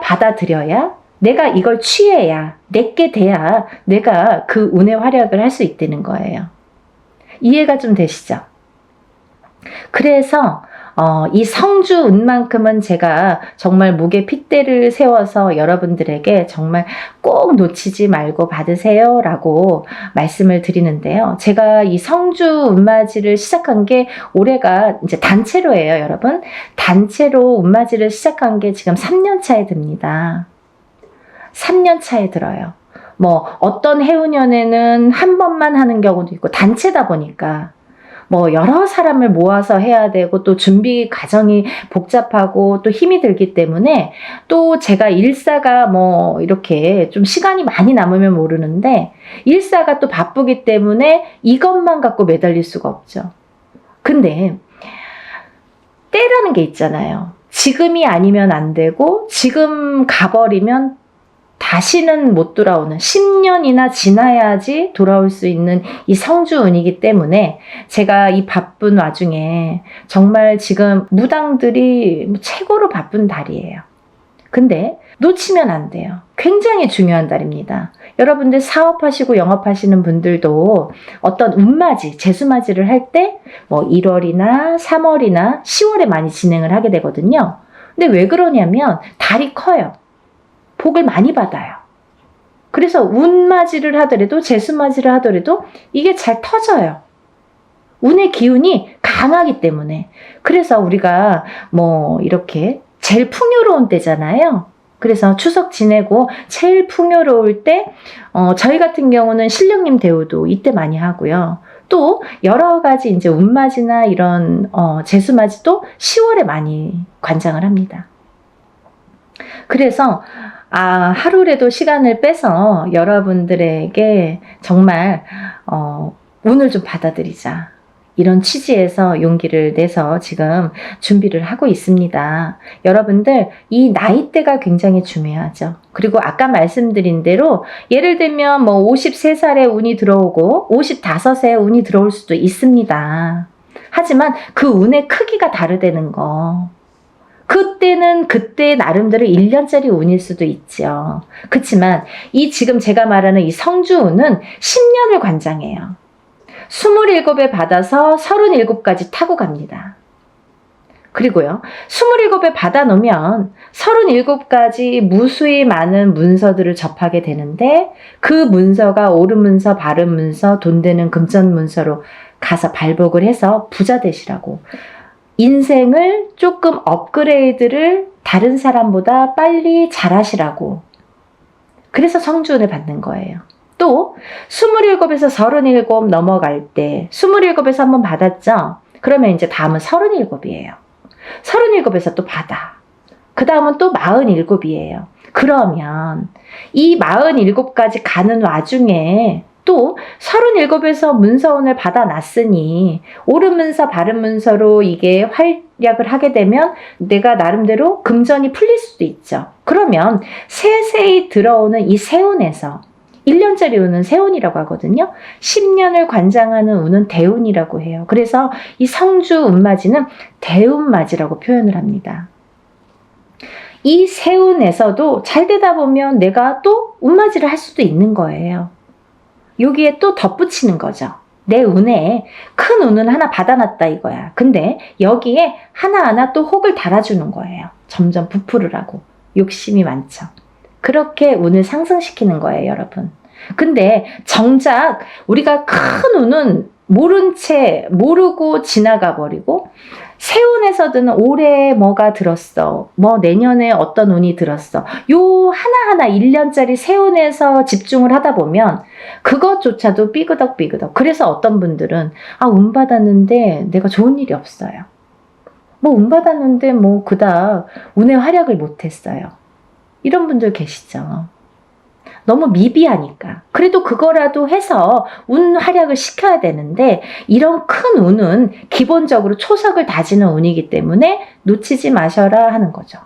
받아들여야 내가 이걸 취해야, 내게 돼야 내가 그 운의 활약을 할 수 있다는 거예요. 이해가 좀 되시죠? 그래서 이 성주 운만큼은 제가 정말 목에 핏대를 세워서 여러분들에게 정말 꼭 놓치지 말고 받으세요 라고 말씀을 드리는데요. 제가 이 성주 운맞이를 시작한 게 올해가 이제 단체로예요, 여러분. 단체로 운맞이를 시작한 게 지금 3년 차에 듭니다. 3년 차에 들어요. 뭐 어떤 해운년에는 한 번만 하는 경우도 있고, 단체다 보니까 뭐 여러 사람을 모아서 해야 되고 또 준비 과정이 복잡하고 또 힘이 들기 때문에, 또 제가 일사가 뭐 이렇게 좀 시간이 많이 남으면 모르는데 일사가 또 바쁘기 때문에 이것만 갖고 매달릴 수가 없죠. 근데 때라는 게 있잖아요. 지금이 아니면 안 되고 지금 가버리면 다시는 못 돌아오는, 10년이나 지나야지 돌아올 수 있는 이 성주운이기 때문에 제가 이 바쁜 와중에 정말 지금 무당들이 최고로 바쁜 달이에요. 근데 놓치면 안 돼요. 굉장히 중요한 달입니다. 여러분들 사업하시고 영업하시는 분들도 어떤 운맞이, 재수맞이를 할 때 뭐 1월이나 3월이나 10월에 많이 진행을 하게 되거든요. 근데 왜 그러냐면 달이 커요. 복을 많이 받아요. 그래서 운맞이를 하더라도 재수맞이를 하더라도 이게 잘 터져요. 운의 기운이 강하기 때문에. 그래서 우리가 뭐 이렇게 제일 풍요로운 때잖아요. 그래서 추석 지내고 제일 풍요로울 때 저희 같은 경우는 신령님 대우도 이때 많이 하고요. 또 여러 가지 이제 운맞이나 이런 재수맞이도 10월에 많이 관장을 합니다. 그래서 하루라도 시간을 빼서 여러분들에게 정말 운을 좀 받아들이자, 이런 취지에서 용기를 내서 지금 준비를 하고 있습니다. 여러분들 이 나이대가 굉장히 중요하죠. 그리고 아까 말씀드린 대로 예를 들면 뭐 53살에 운이 들어오고 55세에 운이 들어올 수도 있습니다. 하지만 그 운의 크기가 다르다는 거. 그때는 그때 나름대로 1년짜리 운일 수도 있죠. 그렇지만 이 지금 제가 말하는 이 성주운은 10년을 관장해요. 27에 받아서 37까지 타고 갑니다. 그리고요, 27에 받아놓으면 37가지 무수히 많은 문서들을 접하게 되는데, 그 문서가 옳은 문서, 바른 문서, 돈 되는 금전 문서로 가서 발복을 해서 부자 되시라고, 인생을 조금 업그레이드를 다른 사람보다 빨리 잘하시라고, 그래서 성주운을 받는 거예요. 또 27에서 37 넘어갈 때, 27에서 한번 받았죠? 그러면 이제 다음은 37이에요. 37에서 또 받아. 그 다음은 또 47이에요. 그러면 이 47까지 가는 와중에 또 37에서 문서운을 받아놨으니 옳은 문서, 바른 문서로 이게 활약을 하게 되면 내가 나름대로 금전이 풀릴 수도 있죠. 그러면 세세히 들어오는 이 세운에서 1년짜리 운은 세운이라고 하거든요. 10년을 관장하는 운은 대운이라고 해요. 그래서 이 성주 운맞이는 대운맞이라고 표현을 합니다. 이 세운에서도 잘 되다 보면 내가 또 운맞이를 할 수도 있는 거예요. 여기에 또 덧붙이는 거죠. 내 운에 큰 운은 하나 받아놨다 이거야. 근데 여기에 하나하나 또 혹을 달아주는 거예요. 점점 부풀을 하고. 욕심이 많죠. 그렇게 운을 상승시키는 거예요, 여러분. 근데 정작 우리가 큰 운은 모른 채 모르고 지나가 버리고, 세운에서 드는 올해 뭐가 들었어, 뭐 내년에 어떤 운이 들었어, 요 하나하나 1년짜리 세운에서 집중을 하다 보면 그것조차도 삐그덕삐그덕. 그래서 어떤 분들은 운 받았는데 내가 좋은 일이 없어요. 뭐 운 받았는데 뭐 그닥 운의 활약을 못했어요. 이런 분들 계시죠. 너무 미비하니까. 그래도 그거라도 해서 운 활약을 시켜야 되는데, 이런 큰 운은 기본적으로 초석을 다지는 운이기 때문에 놓치지 마셔라 하는 거죠.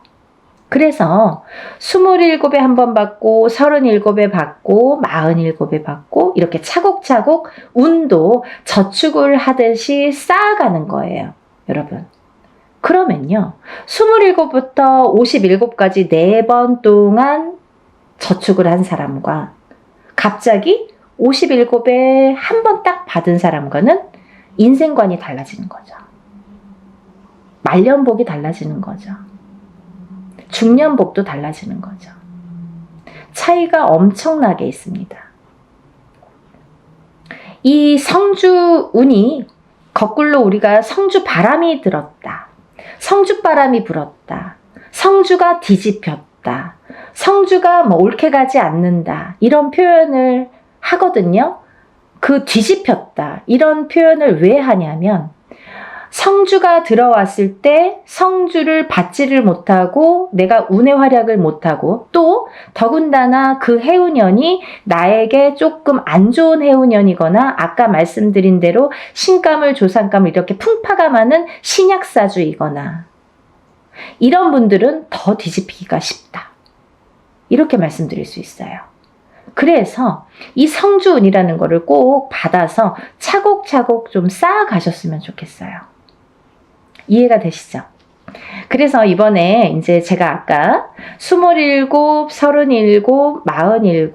그래서 27에 한 번 받고 37에 받고 47에 받고 이렇게 차곡차곡 운도 저축을 하듯이 쌓아가는 거예요, 여러분. 그러면요, 27부터 57까지 4번 동안 저축을 한 사람과 갑자기 57에 한 번 딱 받은 사람과는 인생관이 달라지는 거죠. 말년복이 달라지는 거죠. 중년복도 달라지는 거죠. 차이가 엄청나게 있습니다. 이 성주운이 거꾸로 우리가 성주 바람이 들었다, 성주 바람이 불었다, 성주가 뒤집혔다, 성주가 뭐 옳게 가지 않는다, 이런 표현을 하거든요. 그 뒤집혔다 이런 표현을 왜 하냐면, 성주가 들어왔을 때 성주를 받지를 못하고 내가 운의 활약을 못하고, 또 더군다나 그 해운년이 나에게 조금 안 좋은 해운년이거나 아까 말씀드린 대로 신감을 조상감을 이렇게 풍파가 많은 신약사주이거나, 이런 분들은 더 뒤집히기가 쉽다, 이렇게 말씀드릴 수 있어요. 그래서 이 성주운이라는 거를 꼭 받아서 차곡차곡 좀 쌓아가셨으면 좋겠어요. 이해가 되시죠? 그래서 이번에 이제 제가 아까 27, 37, 47,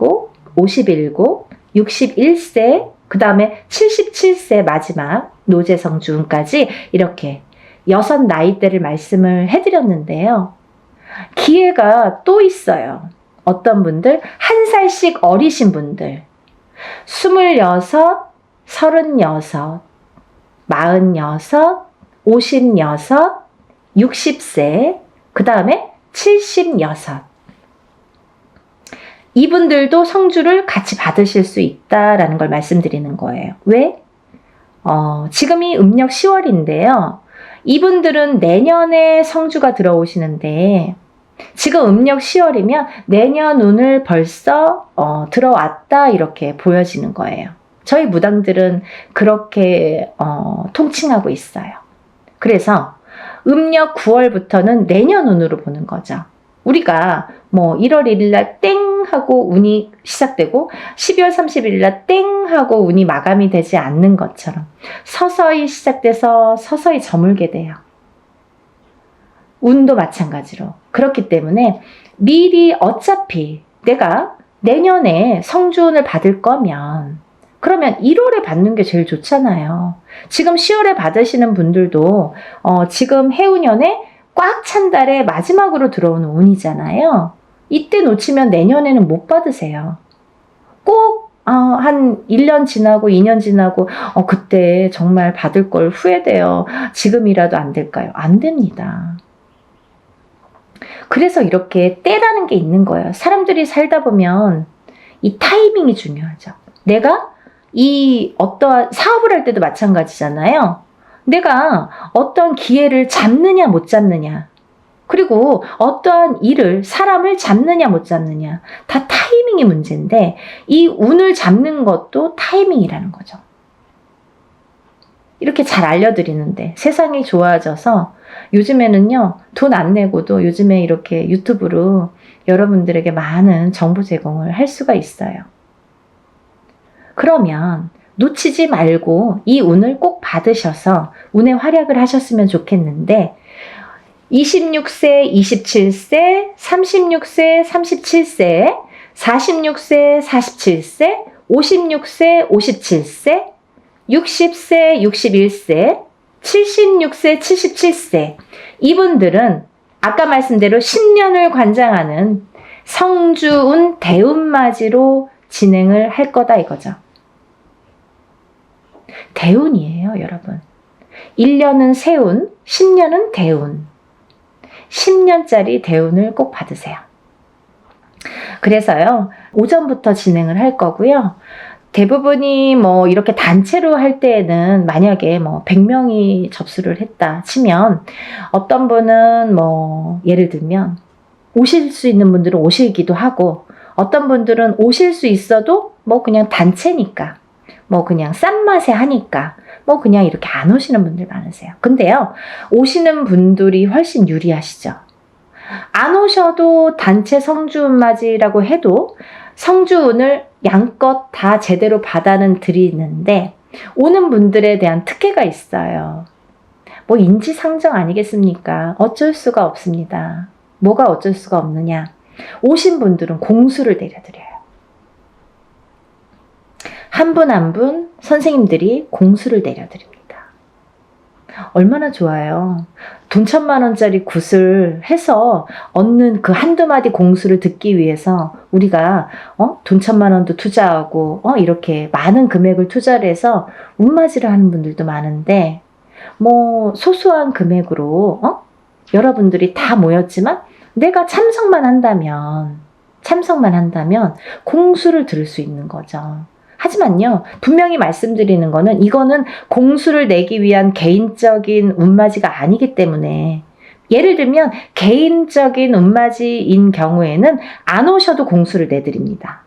57, 61세, 그 다음에 77세 마지막 노제성주운까지 이렇게 6 나이대를 말씀을 해드렸는데요. 기회가 또 있어요. 어떤 분들, 1살씩 어리신 분들, 26, 36, 46, 56, 60세, 그 다음에 76. 이분들도 성주를 같이 받으실 수 있다라는 걸 말씀드리는 거예요. 왜? 지금이 음력 10월인데요. 이분들은 내년에 성주가 들어오시는데, 지금 음력 10월이면 내년 운을 벌써 들어왔다 이렇게 보여지는 거예요. 저희 무당들은 그렇게 통칭하고 있어요. 그래서 음력 9월부터는 내년 운으로 보는 거죠. 우리가 뭐 1월 1일날 땡 하고 운이 시작되고 12월 31일날 땡 하고 운이 마감이 되지 않는 것처럼 서서히 시작돼서 서서히 저물게 돼요. 운도 마찬가지로. 그렇기 때문에 미리 어차피 내가 내년에 성주운을 받을 거면 그러면 1월에 받는 게 제일 좋잖아요. 지금 10월에 받으시는 분들도 지금 해운년에 꽉 찬 달에 마지막으로 들어오는 운이잖아요. 이때 놓치면 내년에는 못 받으세요. 꼭 한 1년 지나고 2년 지나고 그때 정말 받을 걸 후회돼요. 지금이라도 안 될까요? 안 됩니다. 그래서 이렇게 때라는 게 있는 거예요. 사람들이 살다 보면 이 타이밍이 중요하죠. 내가 이 어떠한 사업을 할 때도 마찬가지잖아요. 내가 어떤 기회를 잡느냐 못 잡느냐, 그리고 어떠한 일을 사람을 잡느냐 못 잡느냐, 다 타이밍이 문제인데 이 운을 잡는 것도 타이밍이라는 거죠. 이렇게 잘 알려드리는데 세상이 좋아져서 요즘에는요, 돈 안 내고도 요즘에 이렇게 유튜브로 여러분들에게 많은 정보 제공을 할 수가 있어요. 그러면 놓치지 말고 이 운을 꼭 받으셔서 운의 활약을 하셨으면 좋겠는데, 26세, 27세, 36세, 37세, 46세, 47세, 56세, 57세, 60세, 61세, 76세, 77세, 이분들은 아까 말씀대로 10년을 관장하는 성주운 대운맞이로 진행을 할 거다 이거죠. 대운이에요, 여러분. 1년은 세운, 10년은 대운. 10년짜리 대운을 꼭 받으세요. 그래서요, 오전부터 진행을 할 거고요. 대부분이 뭐 이렇게 단체로 할 때에는 만약에 뭐 100명이 접수를 했다 치면 어떤 분은 뭐 예를 들면 오실 수 있는 분들은 오시기도 하고, 어떤 분들은 오실 수 있어도 뭐 그냥 단체니까 뭐 그냥 싼 맛에 하니까 뭐 그냥 이렇게 안 오시는 분들 많으세요. 근데요, 오시는 분들이 훨씬 유리하시죠. 안 오셔도 단체 성주운맞이라고 해도 성주운을 양껏 다 제대로 받아는 드리는데 오는 분들에 대한 특혜가 있어요. 뭐 인지상정 아니겠습니까? 어쩔 수가 없습니다. 뭐가 어쩔 수가 없느냐? 오신 분들은 공수를 내려드려요. 한 분 한 분 선생님들이 공수를 내려드립니다. 얼마나 좋아요. 돈 1,000만 원짜리 굿을 해서 얻는 그 한두 마디 공수를 듣기 위해서 우리가 돈 1,000만 원도 투자하고 이렇게 많은 금액을 투자를 해서 운맞이를 하는 분들도 많은데, 뭐 소소한 금액으로 여러분들이 다 모였지만 내가 참석만 한다면 공수를 들을 수 있는 거죠. 하지만요, 분명히 말씀드리는 거는 이거는 공수를 내기 위한 개인적인 운맞이가 아니기 때문에, 예를 들면 개인적인 운맞이인 경우에는 안 오셔도 공수를 내드립니다.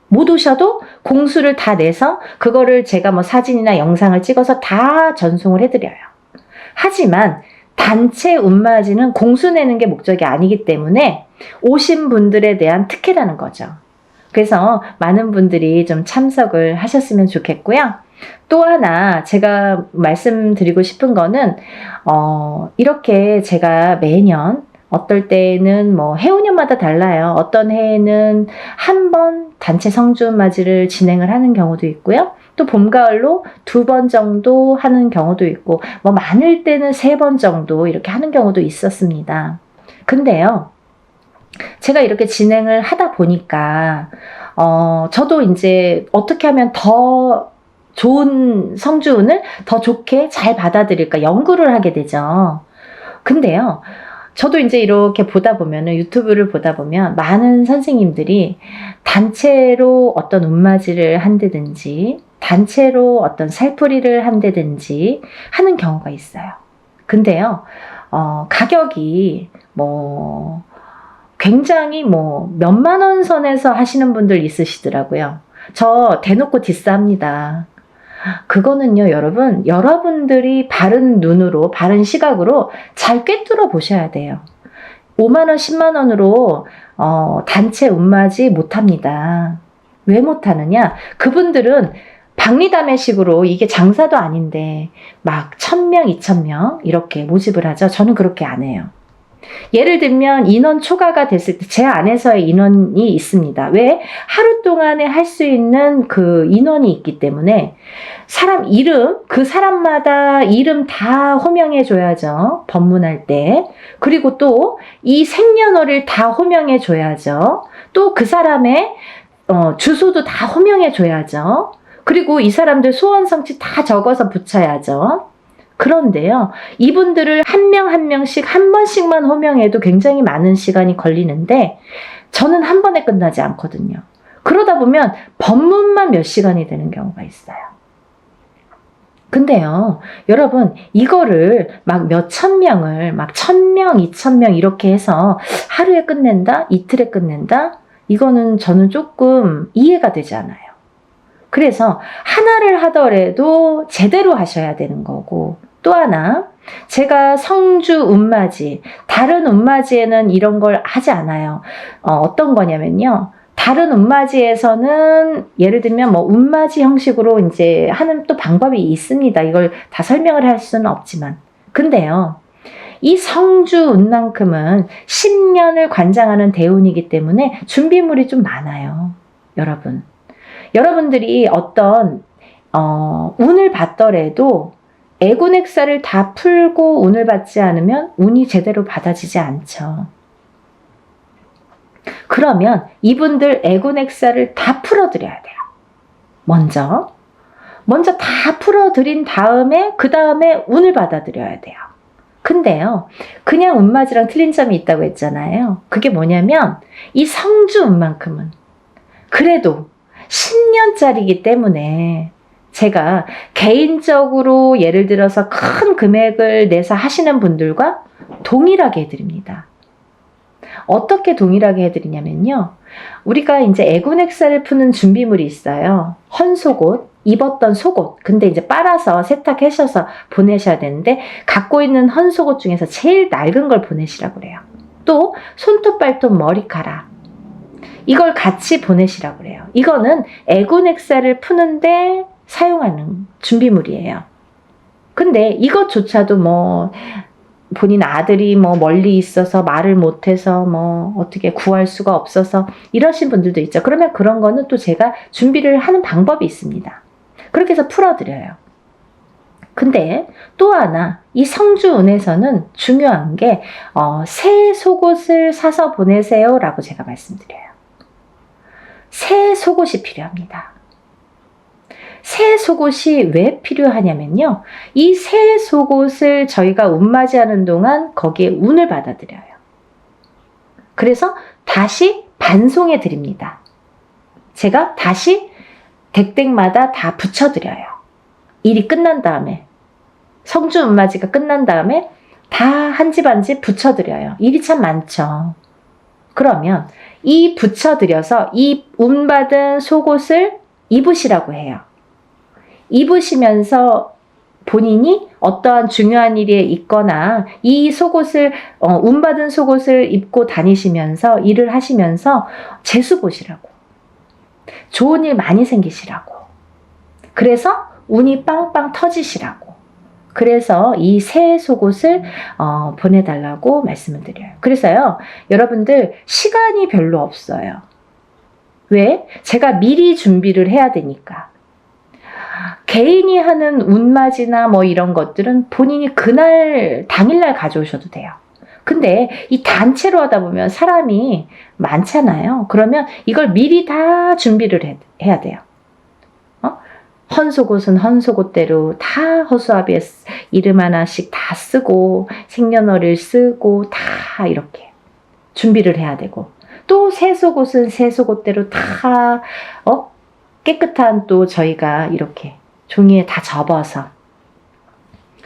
못 오셔도 공수를 다 내서 그거를 제가 뭐 사진이나 영상을 찍어서 다 전송을 해드려요. 하지만 단체 운맞이는 공수 내는 게 목적이 아니기 때문에 오신 분들에 대한 특혜라는 거죠. 그래서 많은 분들이 좀 참석을 하셨으면 좋겠고요. 또 하나 제가 말씀드리고 싶은 거는 이렇게 제가 매년, 어떨 때는 뭐 해운년마다 달라요. 어떤 해에는 한 번 단체 성주운맞이를 진행을 하는 경우도 있고요. 또 봄, 가을로 2번 정도 하는 경우도 있고, 뭐 많을 때는 3번 정도 이렇게 하는 경우도 있었습니다. 근데요, 제가 이렇게 진행을 하다 보니까 저도 이제 어떻게 하면 더 좋은 성주운을 더 좋게 잘 받아들일까 연구를 하게 되죠. 근데요, 저도 이제 이렇게 보다 보면은, 유튜브를 보다 보면 많은 선생님들이 단체로 어떤 운맞이를 한다든지 단체로 어떤 살풀이를 한다든지 하는 경우가 있어요. 근데요, 가격이 뭐 굉장히 뭐 몇만 원 선에서 하시는 분들 있으시더라고요. 저 대놓고 디스합니다. 그거는요, 여러분들이 바른 눈으로, 바른 시각으로 잘 꿰뚫어 보셔야 돼요. 5만 원, 10만 원으로 단체 운맞이 못합니다. 왜 못하느냐? 그분들은 박리담회식으로, 이게 장사도 아닌데 막 1,000명, 2,000명 이렇게 모집을 하죠. 저는 그렇게 안 해요. 예를 들면 인원 초과가 됐을 때 제 안에서의 인원이 있습니다. 왜? 하루 동안에 할 수 있는 그 인원이 있기 때문에 사람 이름, 그 사람마다 이름 다 호명해 줘야죠. 법문할 때. 그리고 또 이 생년월일 다 호명해 줘야죠. 또 그 사람의 주소도 다 호명해 줘야죠. 그리고 이 사람들 소원 성취 다 적어서 붙여야죠. 그런데요, 이분들을 한 명 한 명씩 한 번씩만 호명해도 굉장히 많은 시간이 걸리는데 저는 한 번에 끝나지 않거든요. 그러다 보면 법문만 몇 시간이 되는 경우가 있어요. 근데요, 여러분, 이거를 막 몇천 명을 막 1,000명, 2,000명 이렇게 해서 하루에 끝낸다? 이틀에 끝낸다? 이거는 저는 조금 이해가 되지 않아요. 그래서 하나를 하더라도 제대로 하셔야 되는 거고, 또 하나, 제가 성주 운맞이, 다른 운맞이에는 이런 걸 하지 않아요. 어떤 거냐면요, 다른 운맞이에서는 예를 들면 뭐 운맞이 형식으로 이제 하는 또 방법이 있습니다. 이걸 다 설명을 할 수는 없지만. 근데요, 이 성주 운만큼은 10년을 관장하는 대운이기 때문에 준비물이 좀 많아요. 여러분들이 어떤 운을 받더라도 애군액사를 다 풀고 운을 받지 않으면 운이 제대로 받아지지 않죠. 그러면 이분들 애군액사를 다 풀어드려야 돼요. 먼저 다 풀어드린 다음에 그 다음에 운을 받아들여야 돼요. 근데요, 그냥 운맞이랑 틀린 점이 있다고 했잖아요. 그게 뭐냐면 이 성주 운만큼은 그래도 10년짜리이기 때문에 제가 개인적으로 예를 들어서 큰 금액을 내서 하시는 분들과 동일하게 해드립니다. 어떻게 동일하게 해드리냐면요, 우리가 이제 애군액사를 푸는 준비물이 있어요. 헌속옷, 입었던 속옷. 근데 이제 빨아서 세탁하셔서 보내셔야 되는데, 갖고 있는 헌속옷 중에서 제일 낡은 걸 보내시라고 그래요. 또 손톱, 발톱, 머리카락, 이걸 같이 보내시라고 그래요. 이거는 애군액사를 푸는데 사용하는 준비물이에요. 근데 이것조차도 뭐 본인 아들이 뭐 멀리 있어서 말을 못해서 뭐 어떻게 구할 수가 없어서 이러신 분들도 있죠. 그러면 그런 거는 또 제가 준비를 하는 방법이 있습니다. 그렇게 해서 풀어드려요. 근데 또 하나, 이 성주운에서는 중요한 게 새 속옷을 사서 보내세요 라고 제가 말씀드려요. 새 속옷이 필요합니다. 새 속옷이 왜 필요하냐면요. 이 새 속옷을 저희가 운맞이하는 동안 거기에 운을 받아들여요. 그래서 다시 반송해 드립니다. 제가 다시 댁댁마다 다 붙여드려요. 일이 끝난 다음에, 성주 운맞이가 끝난 다음에 다 한 집 한 집 붙여드려요. 일이 참 많죠. 그러면 이 붙여드려서 이 운받은 속옷을 입으시라고 해요. 입으시면서 본인이 어떠한 중요한 일에 있거나 이 속옷을 운받은 속옷을 입고 다니시면서 일을 하시면서 재수 보시라고, 좋은 일 많이 생기시라고, 그래서 운이 빵빵 터지시라고, 그래서 이 새 속옷을 보내달라고 말씀을 드려요. 그래서요, 여러분들 시간이 별로 없어요. 왜? 제가 미리 준비를 해야 되니까. 개인이 하는 운맞이나 뭐 이런 것들은 본인이 그날 당일날 가져오셔도 돼요. 근데 이 단체로 하다 보면 사람이 많잖아요. 그러면 이걸 미리 다 준비를 해야 돼요. 헌속옷은 헌속옷대로 다 허수아비에 이름 하나씩 다 쓰고 생년월일 쓰고 다 이렇게 준비를 해야 되고, 또 새 속옷은 새 속옷대로 다 깨끗한 또 저희가 이렇게 종이에 다 접어서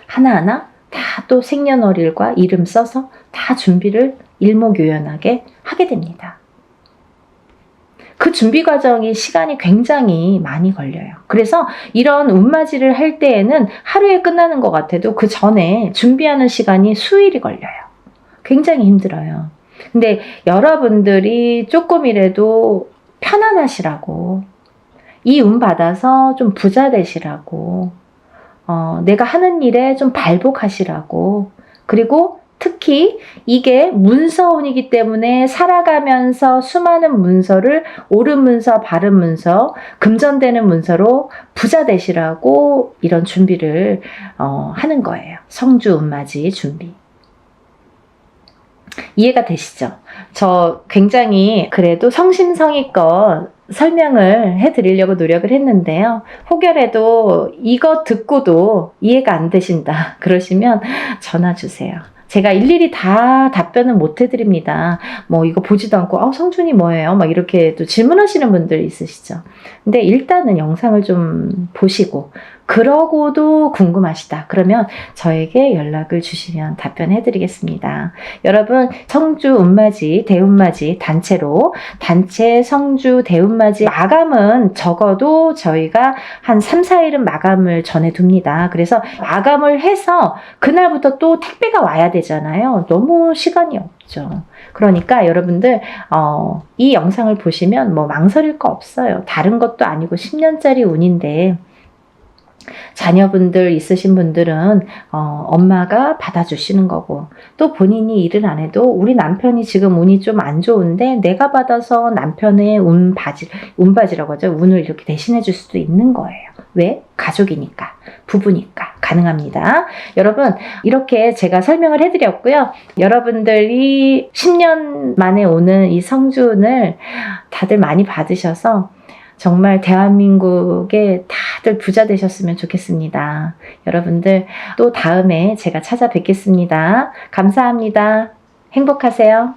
하나하나 다 또 생년월일과 이름 써서 다 준비를 일목요연하게 하게 됩니다. 그 준비 과정이 시간이 굉장히 많이 걸려요. 그래서 이런 운맞이를 할 때에는 하루에 끝나는 것 같아도 그 전에 준비하는 시간이 수일이 걸려요. 굉장히 힘들어요. 근데 여러분들이 조금이라도 편안하시라고, 이 운 받아서 좀 부자 되시라고, 내가 하는 일에 좀 발복하시라고, 그리고 특히 이게 문서운이기 때문에 살아가면서 수많은 문서를 옳은 문서, 바른 문서, 금전되는 문서로 부자 되시라고 이런 준비를 하는 거예요. 성주 운맞이 준비. 이해가 되시죠? 저 굉장히 그래도 성심성의껏 설명을 해드리려고 노력을 했는데요. 혹여라도 이거 듣고도 이해가 안 되신다 그러시면 전화 주세요. 제가 일일이 다 답변은 못 해드립니다. 뭐 이거 보지도 않고 성준이 뭐예요? 막 이렇게 또 질문하시는 분들 있으시죠. 근데 일단은 영상을 좀 보시고 그러고도 궁금하시다 그러면 저에게 연락을 주시면 답변해 드리겠습니다. 여러분, 성주 운맞이, 대운맞이 단체로 단체 성주 대운맞이 마감은 적어도 저희가 한 3, 4일은 마감을 전해 둡니다. 그래서 마감을 해서 그날부터 또 택배가 와야 되잖아요. 너무 시간이 없죠. 그러니까 여러분들 이 영상을 보시면 뭐 망설일 거 없어요. 다른 것도 아니고 10년짜리 운인데 자녀분들 있으신 분들은 엄마가 받아주시는 거고, 또 본인이 일을 안 해도 우리 남편이 지금 운이 좀 안 좋은데 내가 받아서 남편의 운바지라고 하죠. 운을 이렇게 대신해 줄 수도 있는 거예요. 왜? 가족이니까, 부부니까 가능합니다. 여러분, 이렇게 제가 설명을 해드렸고요. 여러분들이 10년 만에 오는 이 성주운을 다들 많이 받으셔서 정말 대한민국에 다들 부자 되셨으면 좋겠습니다. 여러분들 또 다음에 제가 찾아뵙겠습니다. 감사합니다. 행복하세요.